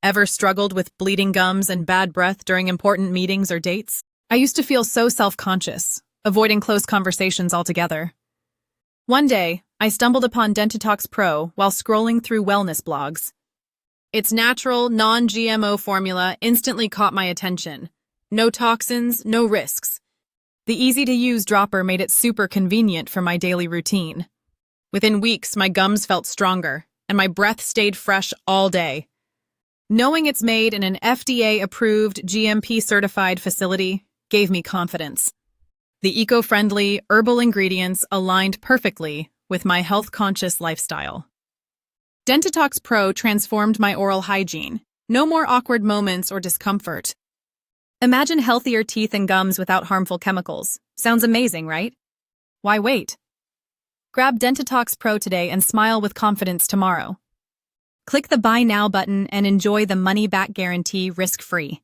Ever struggled with bleeding gums and bad breath during important meetings or dates? I used to feel so self-conscious, avoiding close conversations altogether. One day, I stumbled upon Dentitox Pro while scrolling through wellness blogs. Its natural, non-GMO formula instantly caught my attention. No toxins, no risks. The easy-to-use dropper made it super convenient for my daily routine. Within weeks, my gums felt stronger, and my breath stayed fresh all day. Knowing it's made in an FDA-approved, GMP-certified facility gave me confidence. The eco-friendly, herbal ingredients aligned perfectly with my health-conscious lifestyle. Dentitox Pro transformed my oral hygiene. No more awkward moments or discomfort. Imagine healthier teeth and gums without harmful chemicals. Sounds amazing, right? Why wait? Grab Dentitox Pro today and smile with confidence tomorrow. Click the Buy Now button and enjoy the money-back guarantee risk-free.